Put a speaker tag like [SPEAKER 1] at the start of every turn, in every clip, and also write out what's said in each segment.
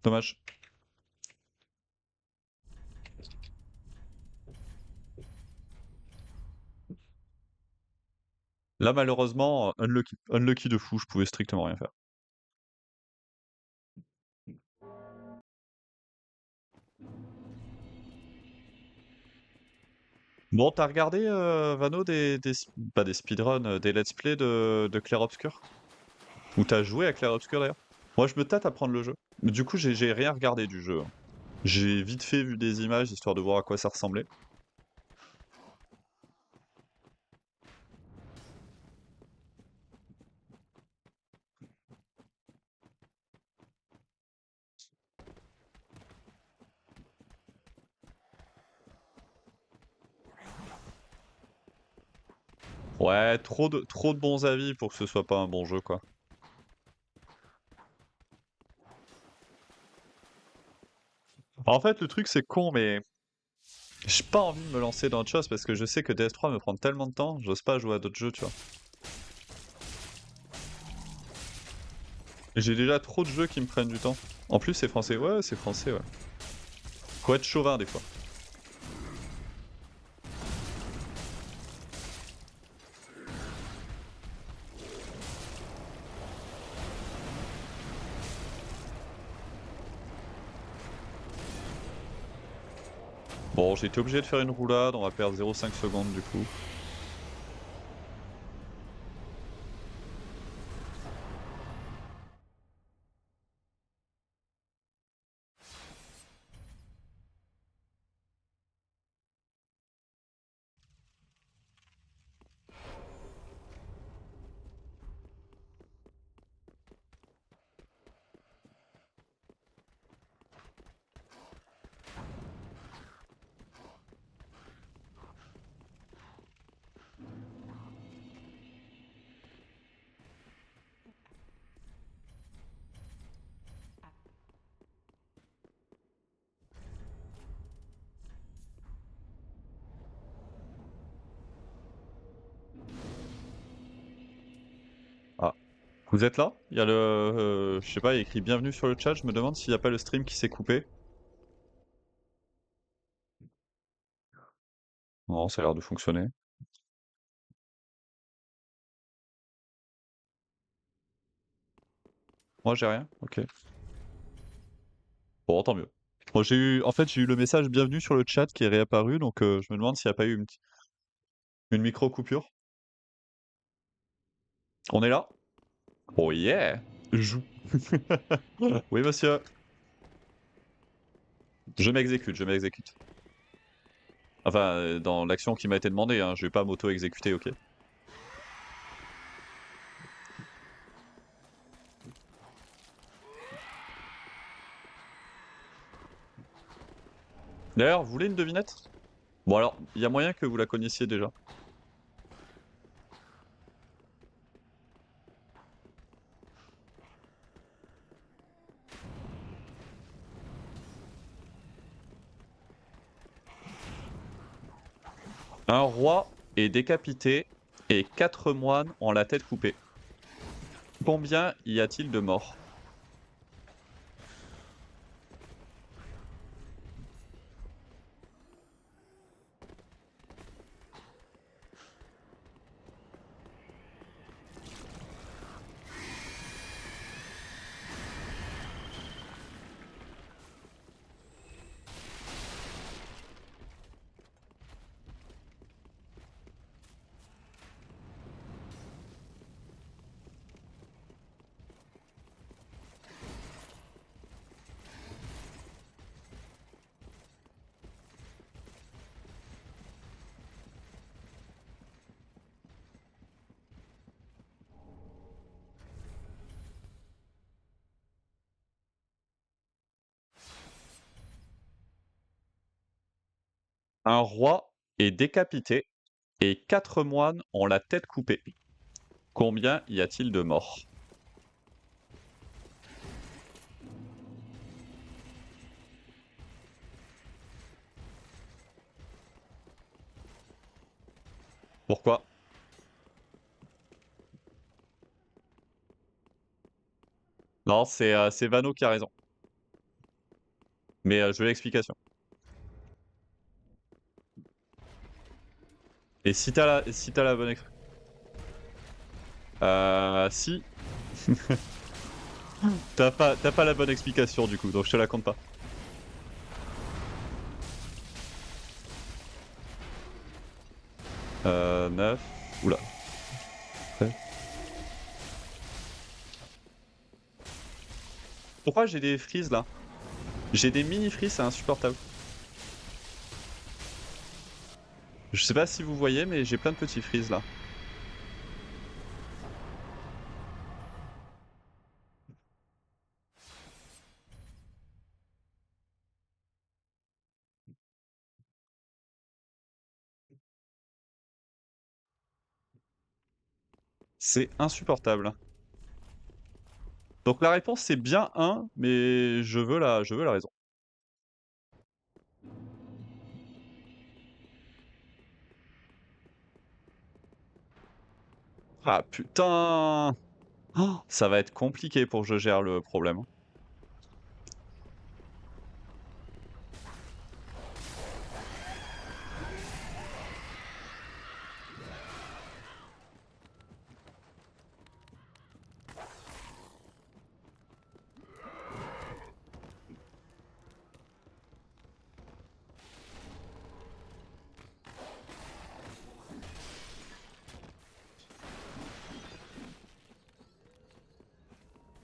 [SPEAKER 1] Dommage. Là, malheureusement, unlucky, unlucky de fou, je pouvais strictement rien faire. Bon, t'as regardé, Vano, pas des speedruns, des let's play de Clair Obscur? Ou t'as joué à Clair Obscur d'ailleurs? Moi, je me tâte à prendre le jeu. Mais du coup, j'ai rien regardé du jeu, hein. J'ai vite fait vu des images histoire de voir à quoi ça ressemblait. Ouais, trop de bons avis pour que ce soit pas un bon jeu, quoi. En fait, le truc, c'est con, mais j'ai pas envie de me lancer dans autre chose parce que je sais que DS3 me prend tellement de temps, j'ose pas jouer à d'autres jeux, tu vois. Et j'ai déjà trop de jeux qui me prennent du temps. En plus, c'est français. Ouais, c'est français, ouais. Faut être chauvin des fois. Bon, j'ai été obligé de faire une roulade, on va perdre 0,5 secondes du coup. Ah. Vous êtes là? Il y a le... je sais pas, il y a écrit bienvenue sur le chat, je me demande s'il n'y a pas le stream qui s'est coupé. Non, ça a l'air de fonctionner. Moi j'ai rien, ok. Bon, tant mieux. Bon, en fait, j'ai eu le message bienvenue sur le chat qui est réapparu, donc je me demande s'il n'y a pas eu une micro-coupure. On est là? Oh yeah! Joue. Oui, monsieur. Je m'exécute, je m'exécute. Enfin, dans l'action qui m'a été demandée, hein, je vais pas m'auto-exécuter, ok? D'ailleurs, vous voulez une devinette? Bon alors, il y a moyen que vous la connaissiez déjà. Un roi est décapité et 4 moines ont la tête coupée. Combien y a-t-il de morts? Un roi est décapité et 4 moines ont la tête coupée. Combien y a-t-il de morts? Pourquoi? Non, c'est Vano qui a raison. Mais je veux l'explication. Et si t'as la bonne explication. Si. T'as pas la bonne explication du coup, donc je te la compte pas. 9. Oula. Ouais. Pourquoi j'ai des freezes là? J'ai des mini freezes, c'est insupportable. Je sais pas si vous voyez, mais j'ai plein de petits freezes là. C'est insupportable. Donc la réponse c'est bien 1, mais je veux la raison. Ah putain! Oh, ça va être compliqué pour que je gère le problème.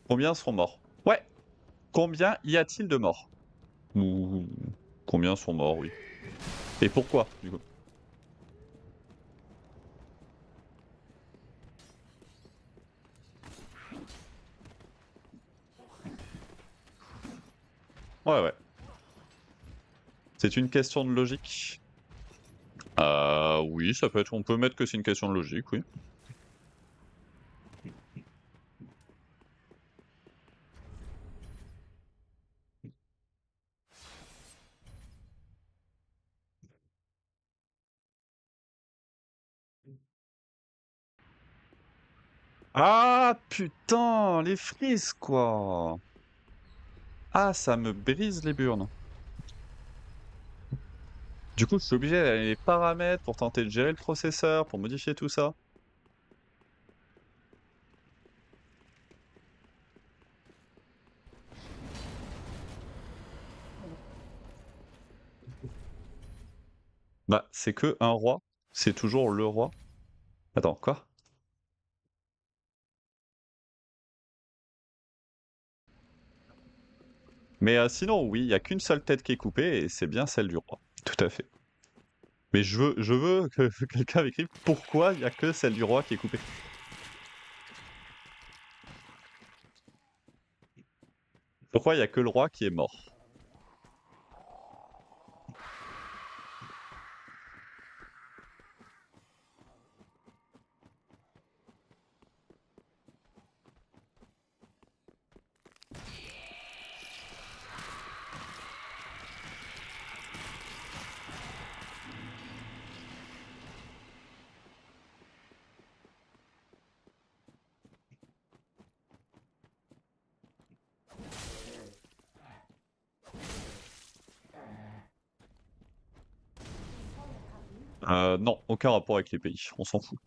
[SPEAKER 1] Combien seront morts? Ouais! Combien y a-t-il de morts? Ou combien sont morts, oui. Et pourquoi, du coup? Ouais, ouais. C'est une question de logique. Oui, ça peut être. On peut mettre que c'est une question de logique, oui. Ah putain, les frises quoi! Ah, ça me brise les burnes. Du coup, je suis obligé d'aller les paramètres pour tenter de gérer le processeur, pour modifier tout ça. Bah, c'est que un roi. C'est toujours le roi. Attends, quoi? Mais sinon, oui, il y a qu'une seule tête qui est coupée et c'est bien celle du roi. Tout à fait. Mais je veux que quelqu'un m'écrive pourquoi il y a que celle du roi qui est coupée. Pourquoi il y a que le roi qui est mort? Non, aucun rapport avec les pays, on s'en fout.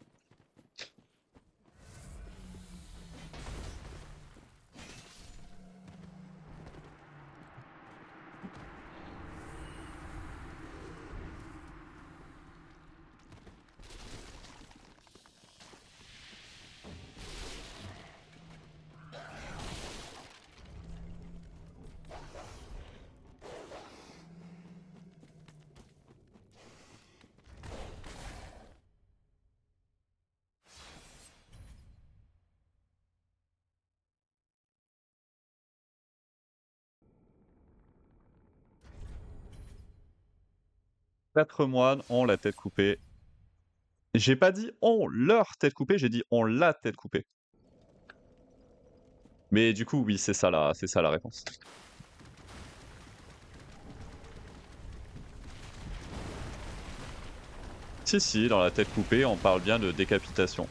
[SPEAKER 1] 4 moines ont la tête coupée. J'ai pas dit ont leur tête coupée, j'ai dit ont la tête coupée. Mais du coup, oui, c'est ça la réponse. Si, si, dans la tête coupée, on parle bien de décapitation.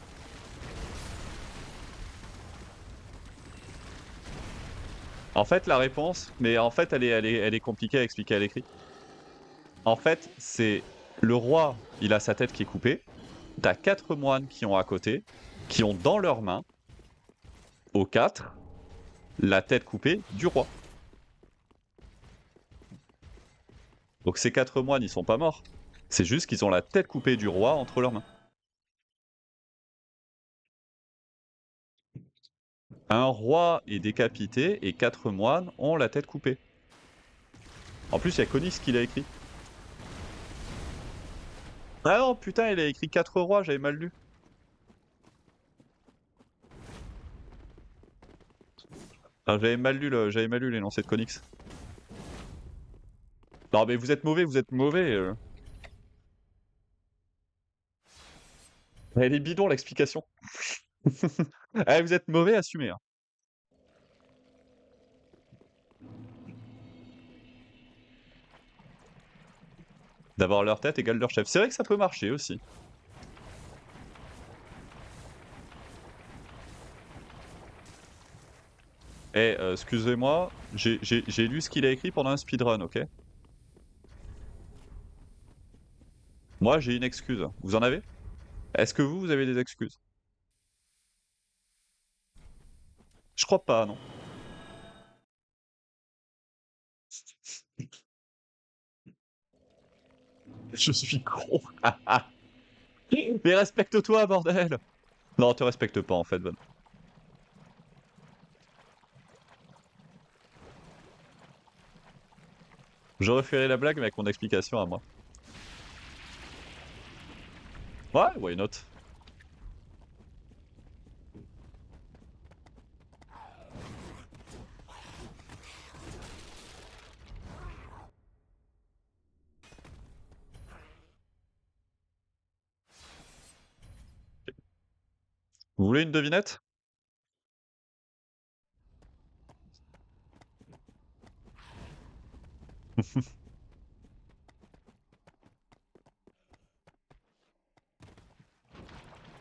[SPEAKER 1] En fait, la réponse, mais en fait, elle est compliquée à expliquer à l'écrit. En fait, c'est le roi, il a sa tête qui est coupée. T'as 4 moines qui ont à côté, qui ont dans leurs mains, aux 4, la tête coupée du roi. Donc ces 4 moines, ils sont pas morts. C'est juste qu'ils ont la tête coupée du roi entre leurs mains. Un roi est décapité et 4 moines ont la tête coupée. En plus, il y a Conis qui l'a écrit. Ah non, putain, il a écrit 4 rois, j'avais mal lu. Ah, j'avais mal lu l'énoncé de Conix. Non mais vous êtes mauvais, vous êtes mauvais. Elle est bidon l'explication. Eh, vous êtes mauvais, assumez. Hein. D'avoir leur tête égale leur chef. C'est vrai que ça peut marcher aussi. Eh, excusez-moi, j'ai lu ce qu'il a écrit pendant un speedrun, ok? Moi, j'ai une excuse. Vous en avez? Est-ce que vous avez des excuses? Je crois pas, non. Je suis con. Mais respecte-toi, bordel! Non, te respecte pas, en fait, Van. Je referai la blague, mais avec mon explication à moi. Ouais, why not? Vous voulez une devinette?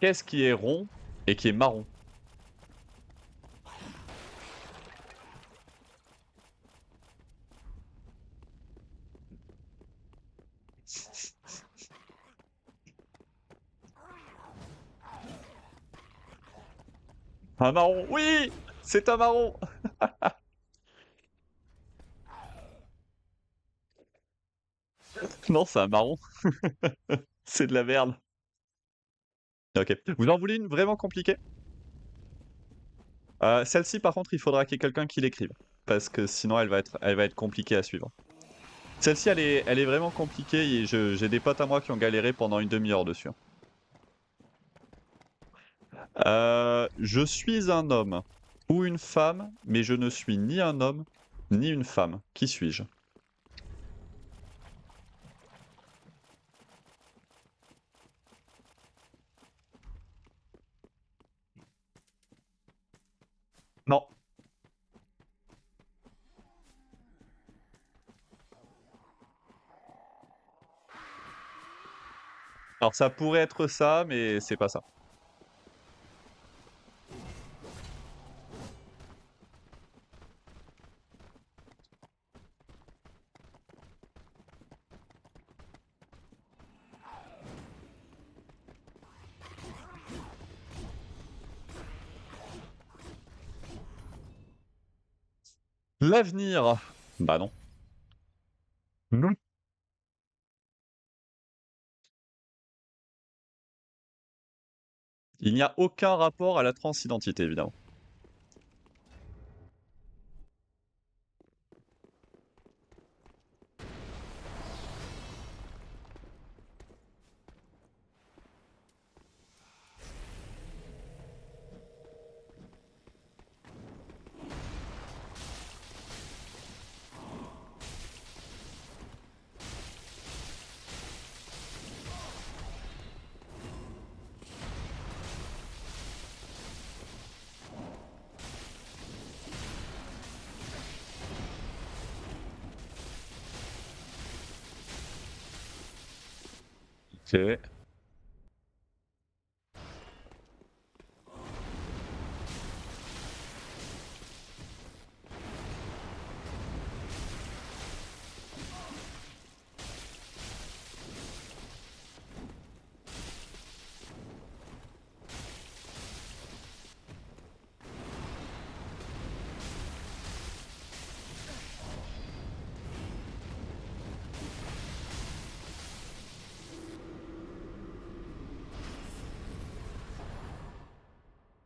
[SPEAKER 1] Qu'est-ce qui est rond et qui est marron? Un marron! Oui! C'est un marron! Non, c'est un marron. C'est de la merde. Ok. Vous en voulez une vraiment compliquée? Celle-ci, par contre, il faudra qu'il y ait quelqu'un qui l'écrive. Parce que sinon, elle va être compliquée à suivre. Celle-ci, elle est vraiment compliquée et j'ai des potes à moi qui ont galéré pendant une demi-heure dessus. Je suis un homme ou une femme, mais je ne suis ni un homme ni une femme. Qui suis-je? Non. Alors ça pourrait être ça, mais c'est pas ça. L'avenir. Bah non. Non. Il n'y a aucun rapport à la transidentité, évidemment. Ok.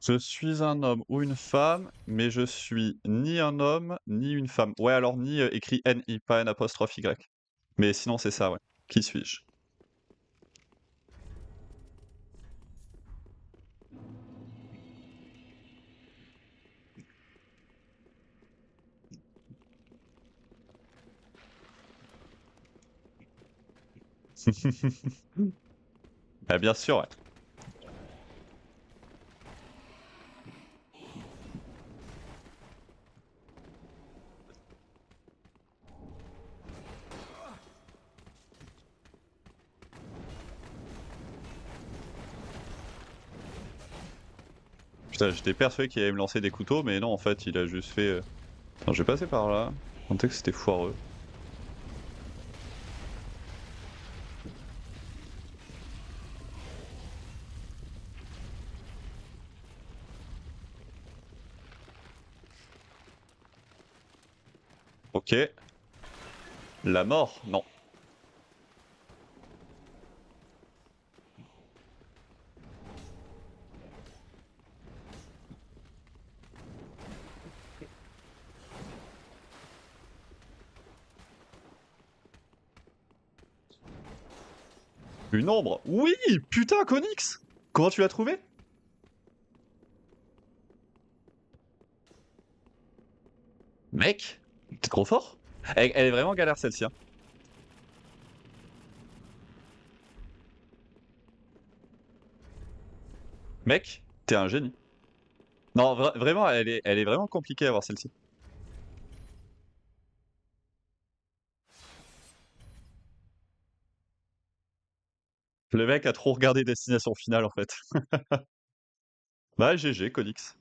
[SPEAKER 1] Je suis un homme ou une femme, mais je suis ni un homme, ni une femme. Ouais, alors ni écrit N-I, pas N''Y. Mais sinon, c'est ça, ouais. Qui suis-je? Bah, bien sûr, ouais. Putain, j'étais persuadé qu'il allait me lancer des couteaux, mais non, en fait, il a juste fait... Non, je vais passer par là. Je sentais que c'était foireux. Ok. La mort? Non. Une ombre? Oui! Putain, Konix! Comment tu l'as trouvé? Mec, t'es trop fort. Elle est vraiment galère celle-ci, hein. Mec, t'es un génie. Non, vraiment, elle est vraiment compliquée à avoir celle-ci. Le mec a trop regardé Destination Finale en fait. Bah GG, Konix.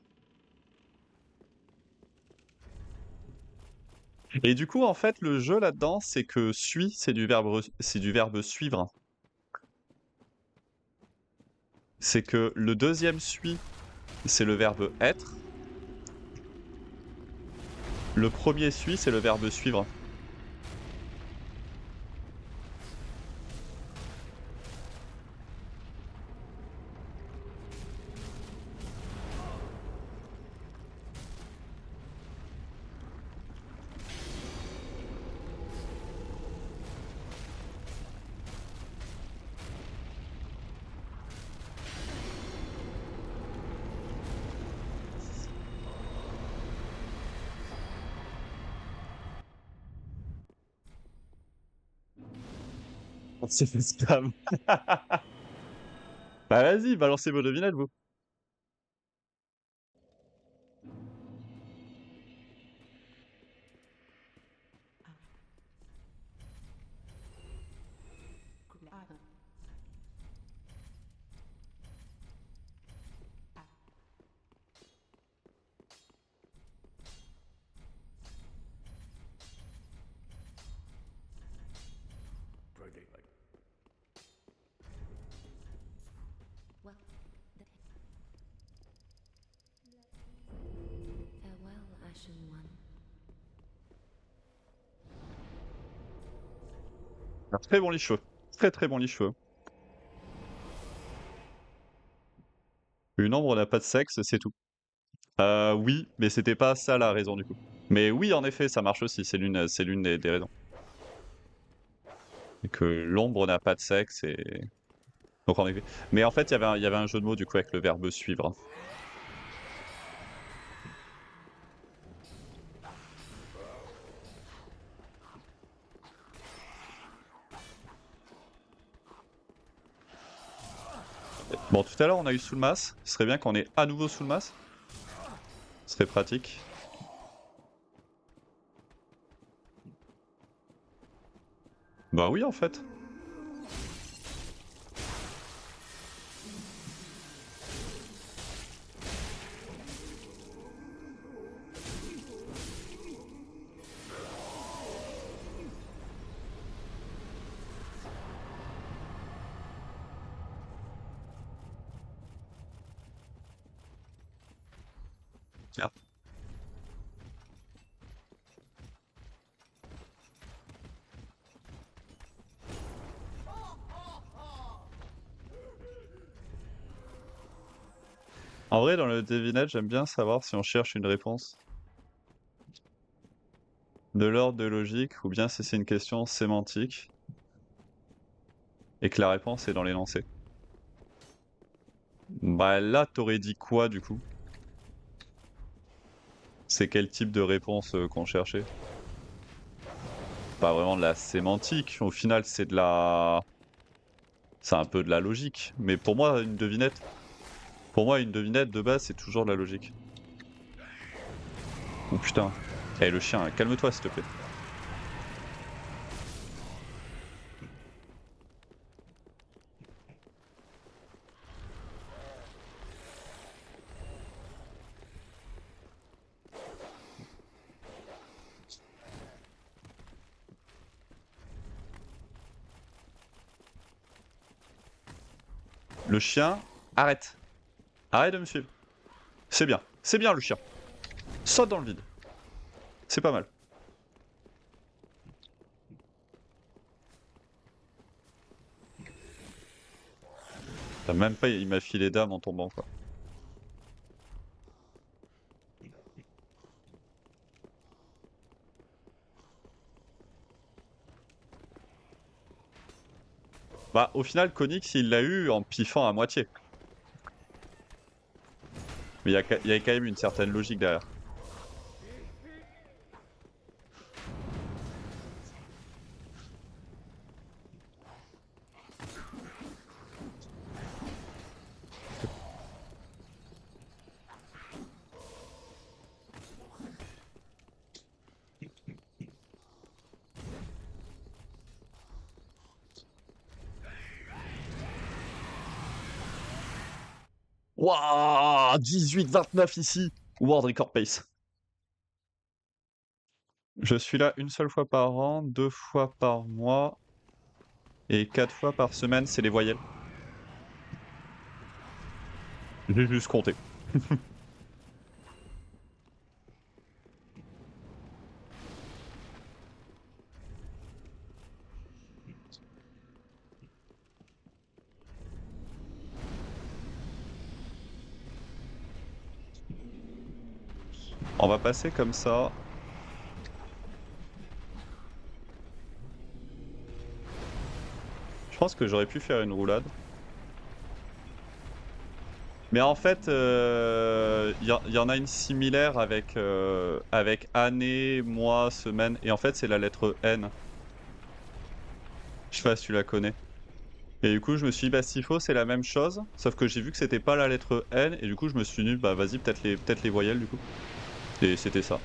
[SPEAKER 1] Et du coup, en fait, le jeu là-dedans, c'est que suis, c'est du verbe suivre. C'est que le deuxième suis, c'est le verbe être. Le premier suis, c'est le verbe suivre. On s'est fait spam. Bah vas-y, balancez vos devinettes, vous.
[SPEAKER 2] Farewell, Ashen One.
[SPEAKER 1] Un très bon lit cheveux. Très très bon lit cheveux. Une ombre n'a pas de sexe, c'est tout. Oui, mais c'était pas ça la raison du coup. Mais oui, en effet, ça marche aussi, c'est l'une des raisons. Et que l'ombre n'a pas de sexe et... Donc en effet. Mais en fait, il y avait un jeu de mots du coup avec le verbe suivre. Bon, tout à l'heure, on a eu sous le masse. Ce serait bien qu'on ait à nouveau sous le masse. Ce serait pratique. Bah oui, en fait. Tiens. En vrai, dans le devinette, j'aime bien savoir si on cherche une réponse de l'ordre de logique ou bien si c'est une question sémantique et que la réponse est dans l'énoncé. Bah là, t'aurais dit quoi du coup? C'est quel type de réponse qu'on cherchait? Pas vraiment de la sémantique, au final c'est de la... C'est un peu de la logique. Mais pour moi une devinette de base c'est toujours de la logique. Oh putain. Eh le chien, calme-toi s'il te plaît. Le chien, arrête. Arrête de me suivre. C'est bien le chien. Saute dans le vide. C'est pas mal. T'as même pas, il m'a filé d'âme en tombant quoi. Bah au final, Konix il l'a eu en piffant à moitié. Mais il y a quand même une certaine logique derrière. Wouah 18-29 ici. World Record Pace. Je suis là une seule fois par an, 2 fois par mois et 4 fois par semaine, c'est les voyelles. J'ai juste compté. On va passer comme ça. Je pense que j'aurais pu faire une roulade. Mais en fait, y en a une similaire avec année, mois, semaine. Et en fait, c'est la lettre N. Je sais pas si tu la connais. Et du coup, je me suis dit, bah, s'il faut, c'est la même chose. Sauf que j'ai vu que c'était pas la lettre N. Et du coup, je me suis dit, bah, vas-y, peut-être les voyelles, du coup. Et c'était ça.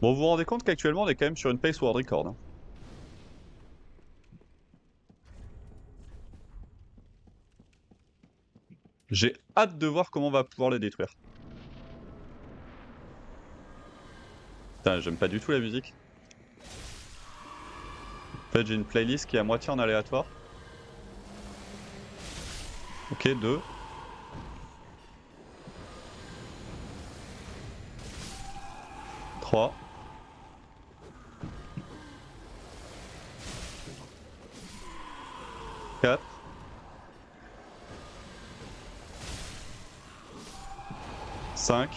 [SPEAKER 1] Bon, vous vous rendez compte qu'actuellement, on est quand même sur une pace world record. Hein. J'ai hâte de voir comment on va pouvoir les détruire. Putain, j'aime pas du tout la musique. En fait, j'ai une playlist qui est à moitié en aléatoire. Ok, 2. 3. 4. 5.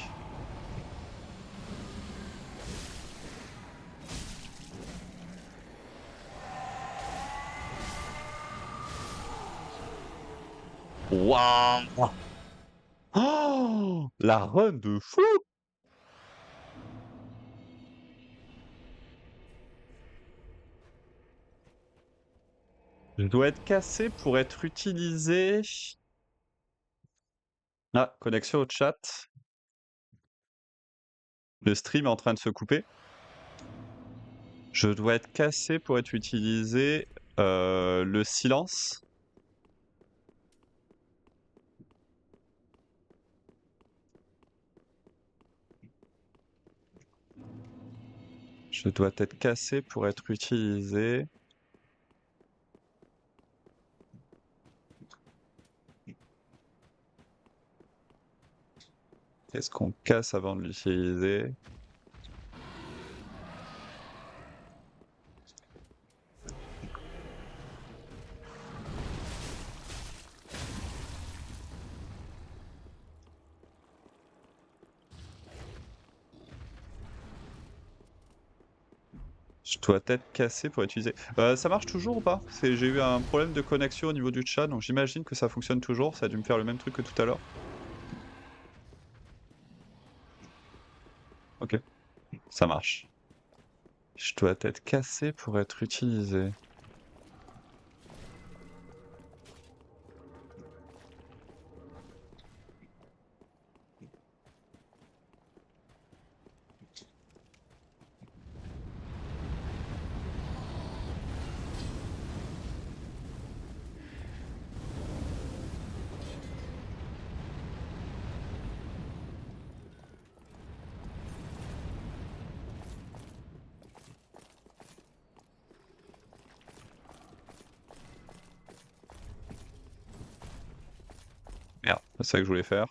[SPEAKER 1] Waouh! Oh, la run de fou! Je dois être cassé pour être utilisé. Ah, connexion au chat. Le stream est en train de se couper. Je dois être cassé pour être utilisé. Le silence. Je dois être cassé pour être utilisé. Est-ce qu'on casse avant de l'utiliser? Je dois être cassé pour utiliser. Ça marche toujours ou pas? J'ai eu un problème de connexion au niveau du chat, donc j'imagine que ça fonctionne toujours. Ça a dû me faire le même truc que tout à l'heure. Ok, ça marche. Je dois être cassé pour être utilisé. Merde, c'est ça que je voulais faire.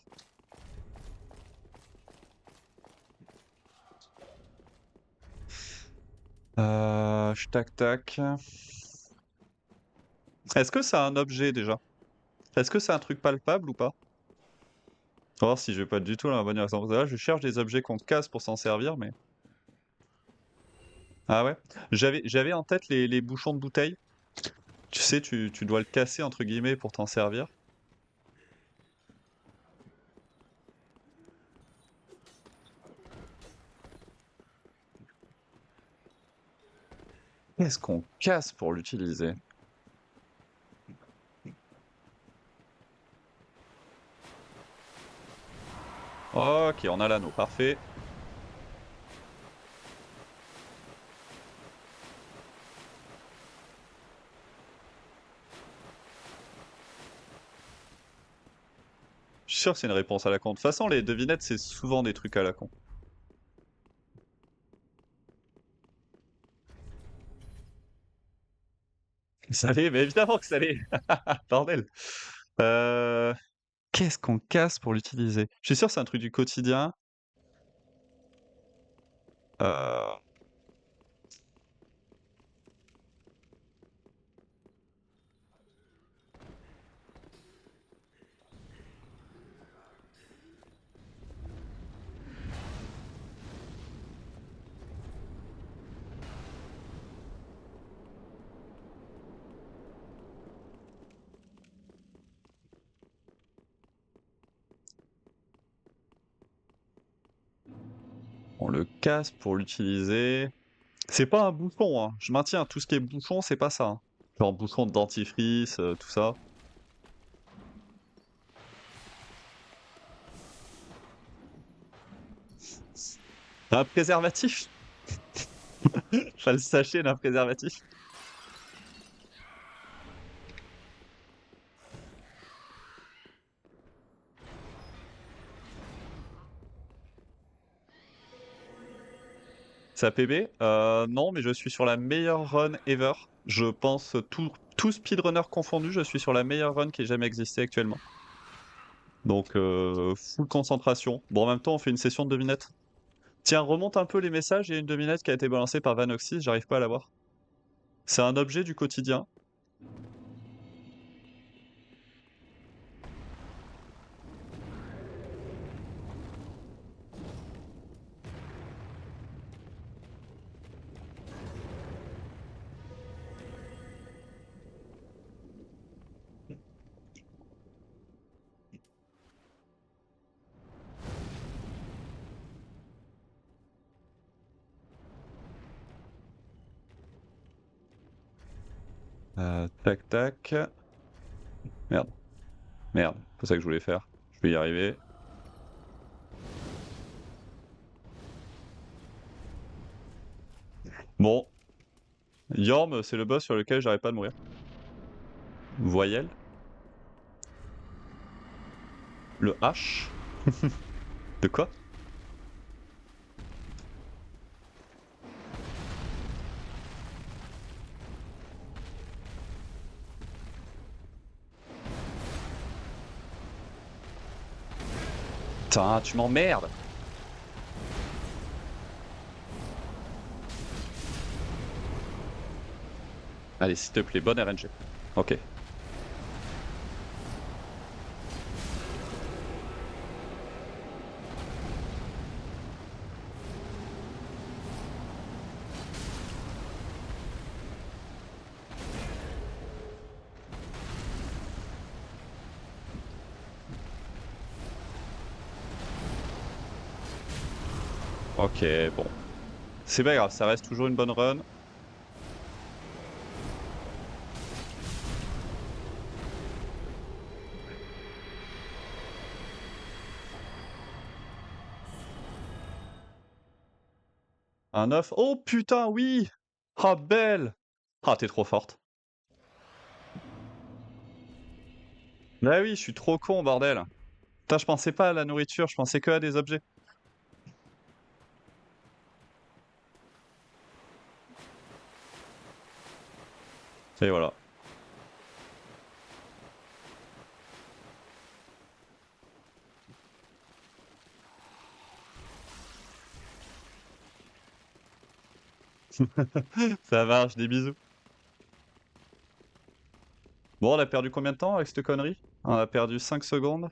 [SPEAKER 1] Tac tac. Est-ce que c'est un objet déjà? Est-ce que c'est un truc palpable ou pas? On va voir si je vais pas du tout dans la bonne direction. Là, je cherche des objets qu'on casse pour s'en servir, mais. Ah ouais? J'avais en tête les bouchons de bouteille. Tu sais, tu dois le casser entre guillemets pour t'en servir. Qu'est-ce qu'on casse pour l'utiliser? Ok, on a l'anneau, parfait. Je suis sûr que c'est une réponse à la con. De toute façon, les devinettes, c'est souvent des trucs à la con. Ça l'est, mais évidemment que ça l'est. Bordel. Euh, Qu'est-ce qu'on casse pour l'utiliser? Je suis sûr que c'est un truc du quotidien. Euh, On le casse pour l'utiliser. C'est pas un bouchon, hein. Je maintiens, tout ce qui est bouchon, c'est pas ça, hein. Genre bouchon de dentifrice, tout ça. Un préservatif? Enfin, le sachet d'un préservatif. Ça PB? Non, mais je suis sur la meilleure run ever. Je pense, tout speedrunner confondu, je suis sur la meilleure run qui ait jamais existé actuellement. Donc, full concentration. Bon, en même temps, on fait une session de devinettes. Tiens, remonte un peu les messages. Il y a une devinette qui a été balancée par Vanoxys, j'arrive pas à la voir. C'est un objet du quotidien. Tac, tac. Merde, merde, c'est ça que je voulais faire. Je vais y arriver. Bon, Yorm, c'est le boss sur lequel j'arrive pas de mourir. Voyelle. Le H. De quoi? Putain, tu m'emmerdes! Allez, s'il te plaît, bonne RNG. Ok. Ok, bon. C'est pas grave, ça reste toujours une bonne run. Un 9. Oh putain, oui! Ah, belle! Ah, t'es trop forte. Bah oui, je suis trop con, bordel. Putain, je pensais pas à la nourriture, je pensais que à des objets. Et voilà. Ça marche, des bisous. Bon, on a perdu combien de temps avec cette connerie? On a perdu 5 secondes.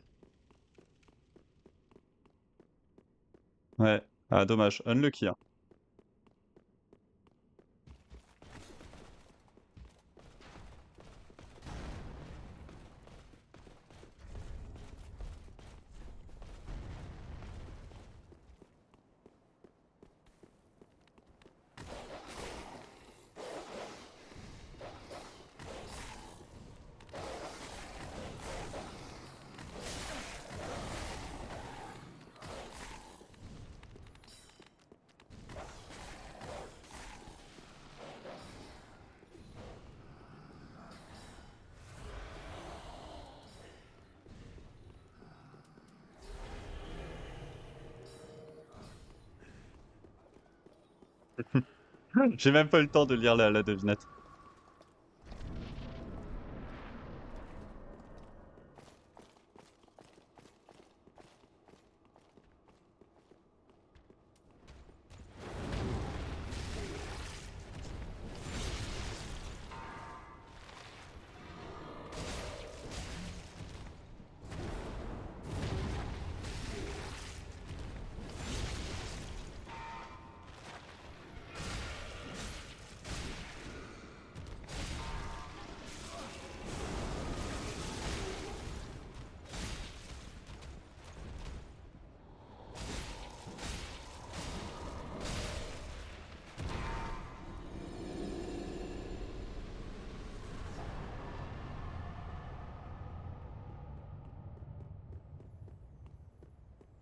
[SPEAKER 1] Ouais. Ah, dommage. Unlucky, hein. J'ai même pas eu le temps de lire la devinette.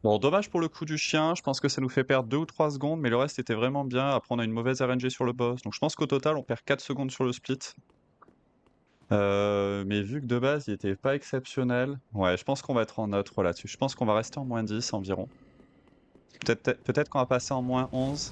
[SPEAKER 1] Bon, dommage pour le coup du chien, je pense que ça nous fait perdre 2 ou 3 secondes, mais le reste était vraiment bien. Après, on a une mauvaise RNG sur le boss. Donc je pense qu'au total, on perd 4 secondes sur le split. Mais vu que de base, il était pas exceptionnel, ouais, je pense qu'on va être en neutre là-dessus. Je pense qu'on va rester en -10 environ. Peut-être qu'on va passer en -11.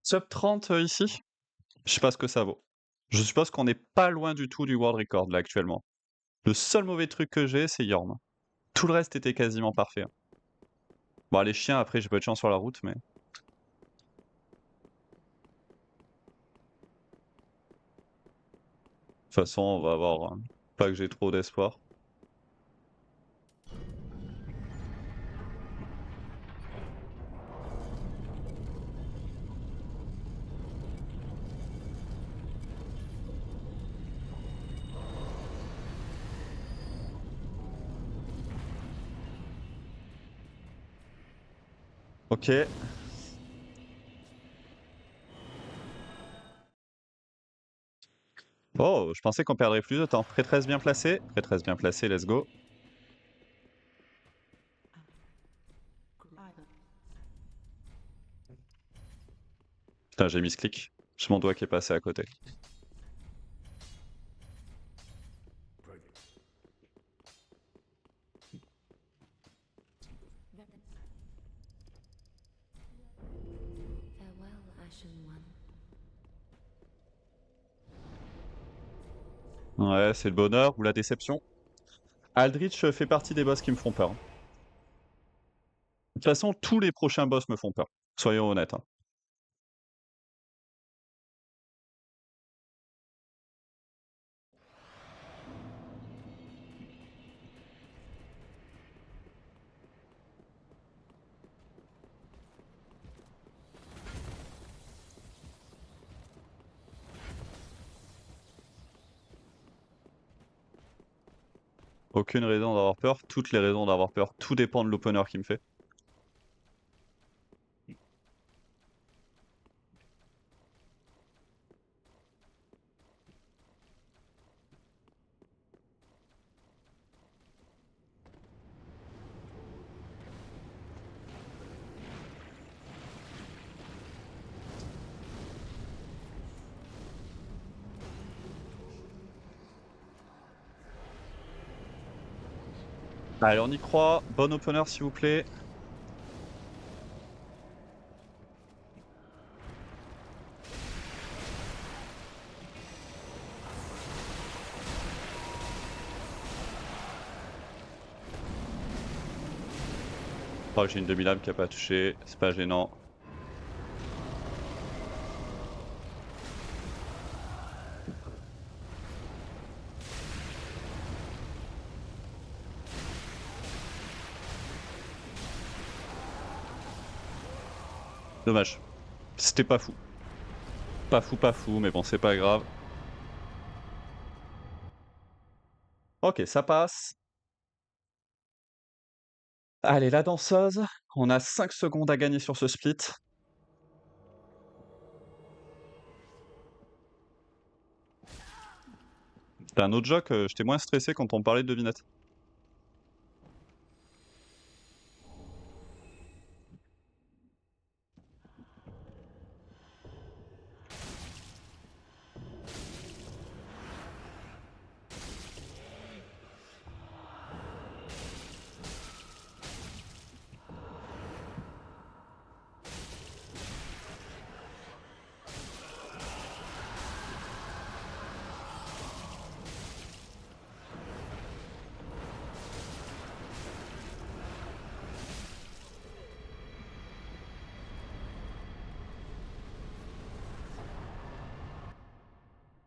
[SPEAKER 1] Sub 30 ici, je sais pas ce que ça vaut. Je suppose qu'on n'est pas loin du tout du world record là actuellement. Le seul mauvais truc que j'ai, c'est Yorm. Tout le reste était quasiment parfait, hein. Bon, les chiens, après, j'ai pas de chance sur la route, mais... De toute façon, on va avoir... Pas que j'ai trop d'espoir. Ok. Oh, je pensais qu'on perdrait plus de temps. Prêtresse bien placée. Prêtresse bien placée, let's go. Putain, j'ai mis ce clic. J'ai mon doigt qui est passé à côté.
[SPEAKER 2] Farewell, Ashen One.
[SPEAKER 1] Ouais, c'est le bonheur ou la déception. Aldrich fait partie des boss qui me font peur. De toute façon, tous les prochains boss me font peur. Soyons honnêtes, hein. Aucune raison d'avoir peur, toutes les raisons d'avoir peur. Tout dépend de l'opener qui me fait. Allez, on y croit. Bon opener, s'il vous plaît. Oh, j'ai une demi-lame qui a pas touché. C'est pas gênant. Dommage. C'était pas fou. Pas fou, mais bon, c'est pas grave. Ok, ça passe. Allez, la danseuse. On a 5 secondes à gagner sur ce split. T'as un autre joke, j'étais moins stressé quand on parlait de devinette.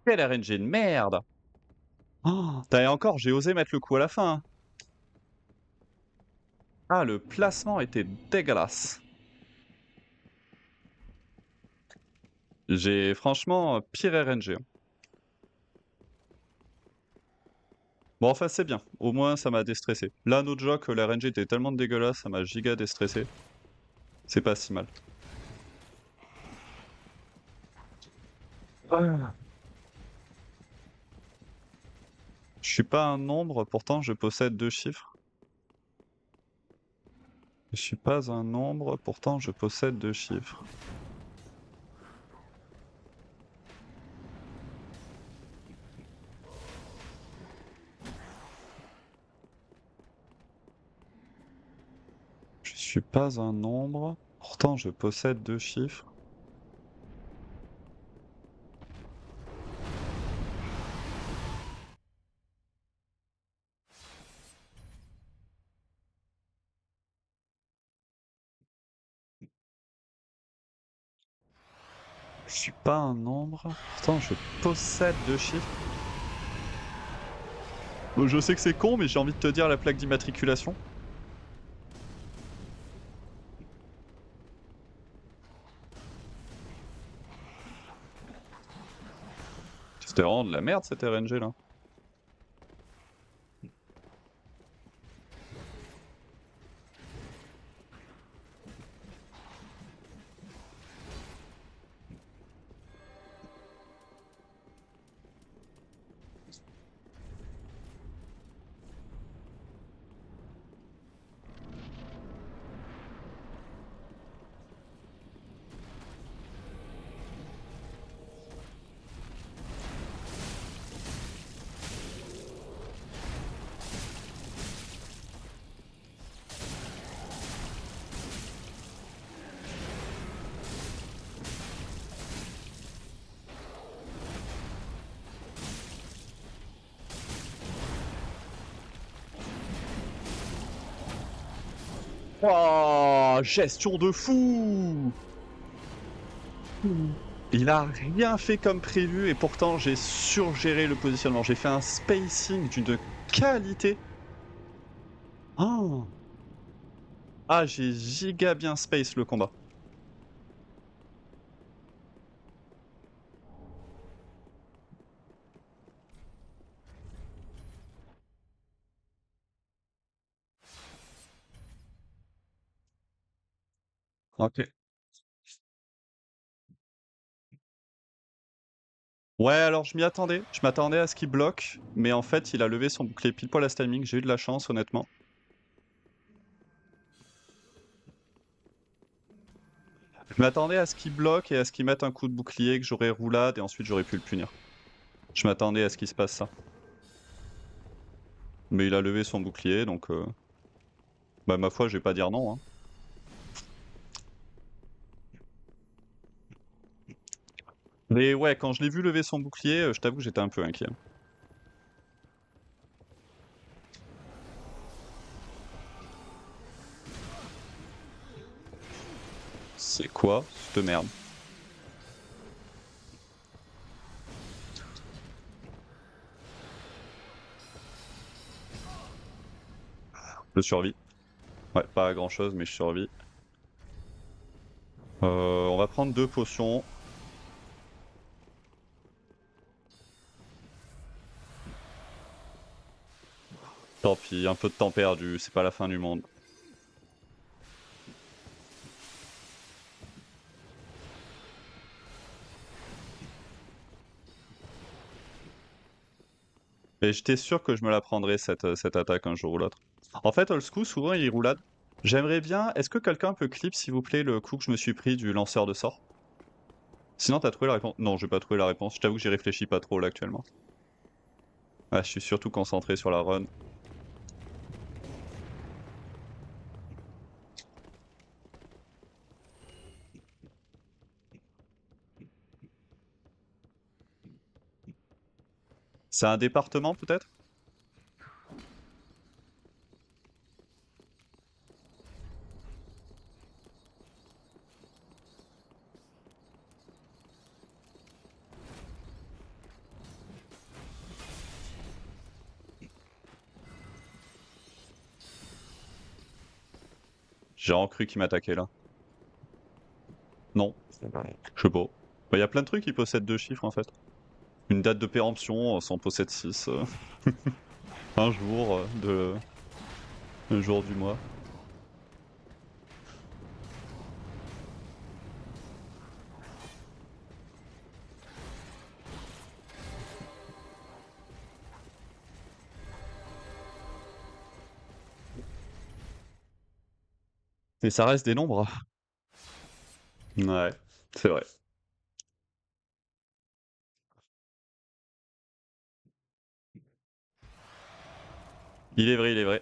[SPEAKER 1] Quel RNG de merde! Oh, et encore, j'ai osé mettre le coup à la fin, hein. Ah, le placement était dégueulasse. J'ai franchement pire RNG, hein. Bon, enfin, c'est bien. Au moins, ça m'a déstressé. Là, notre joke, la RNG était tellement dégueulasse, ça m'a giga déstressé. C'est pas si mal. Ah. Je suis pas un nombre, pourtant je possède 2 chiffres. Je suis pas un nombre, pourtant je possède 2 chiffres. Je suis pas un nombre, pourtant je possède 2 chiffres. Je suis pas un nombre, pourtant je possède 2 chiffres. Bon, je sais que c'est con, mais j'ai envie de te dire la plaque d'immatriculation. C'était vraiment de la merde cette RNG là. Oh, gestion de fou! Il a rien fait comme prévu et pourtant j'ai surgéré le positionnement. J'ai fait un spacing d'une qualité. Oh. Ah, j'ai giga bien space le combat. Ok. Ouais, alors je m'y attendais. Je m'attendais à ce qu'il bloque, mais en fait, il a levé son bouclier pile poil à ce timing. J'ai eu de la chance, honnêtement. Je m'attendais à ce qu'il bloque et à ce qu'il mette un coup de bouclier, que j'aurais roulade et ensuite j'aurais pu le punir. Je m'attendais à ce qu'il se passe ça. Mais il a levé son bouclier, donc bah, ma foi, je vais pas dire non, hein. Mais ouais, quand je l'ai vu lever son bouclier, je t'avoue que j'étais un peu inquiet. C'est quoi cette merde? Je survis. Ouais, pas grand chose, mais je survis. On va prendre 2 potions. Tant pis, un peu de temps perdu, c'est pas la fin du monde. Et j'étais sûr que je me la prendrais cette attaque un jour ou l'autre. En fait, old school, souvent il roulade. J'aimerais bien. Est-ce que quelqu'un peut clip, s'il vous plaît, le coup que je me suis pris du lanceur de sort? Sinon, t'as trouvé la réponse? Non, j'ai pas trouvé la réponse. Je t'avoue que j'y réfléchis pas trop là actuellement. Ah, je suis surtout concentré sur la run. C'est un département peut-être? J'ai vraiment cru qu'il m'attaquait là. Non, je sais pas. Bah, y a plein de trucs qui possèdent 2 chiffres en fait. Une date de péremption, s'en possède 6. Un jour un jour du mois. Et ça reste des nombres. Ouais, c'est vrai. Il est vrai, il est vrai.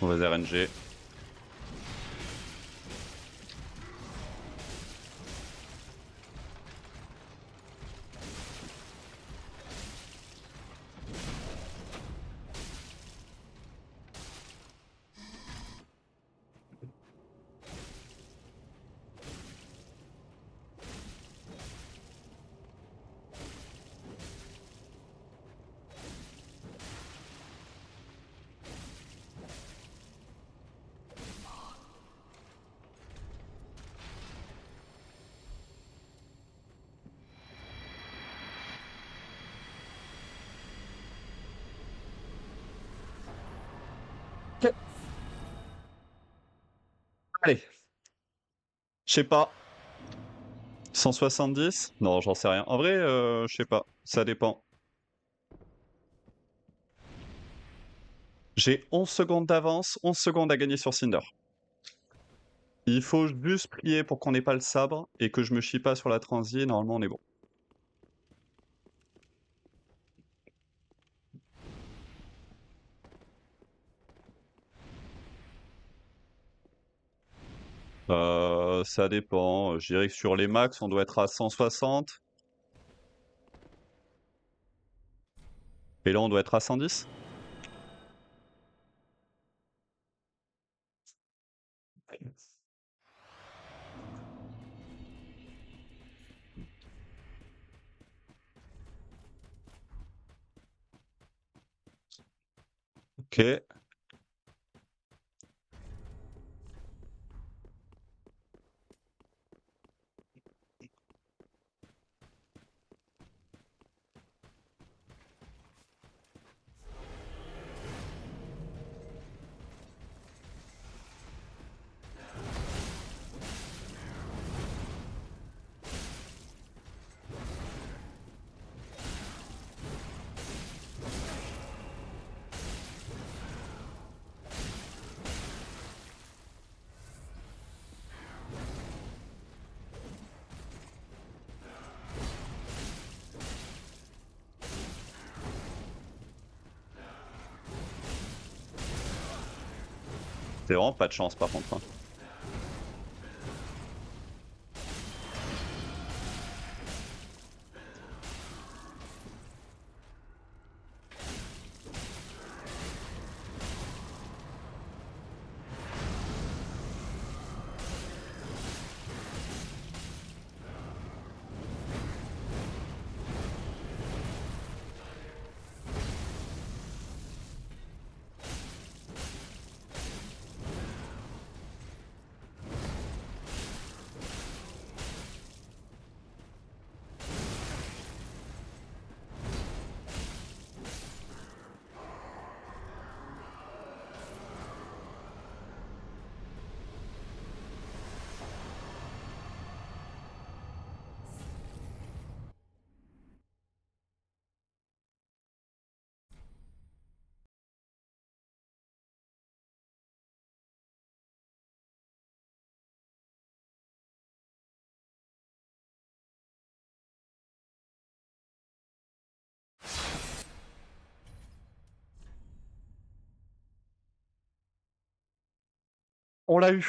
[SPEAKER 1] Mauvaise RNG. Ok. Allez, je sais pas. 170? Non, j'en sais rien. En vrai, je sais pas. Ça dépend. J'ai 11 secondes d'avance, 11 secondes à gagner sur Cinder. Il faut juste prier pour qu'on n'ait pas le sabre et que je me chie pas sur la transi et normalement on est bon. Ça dépend, je dirais que sur les max, on doit être à 160 et là, on doit être à 110? OK. C'est vraiment pas de chance par contre, hein. On l'a eu.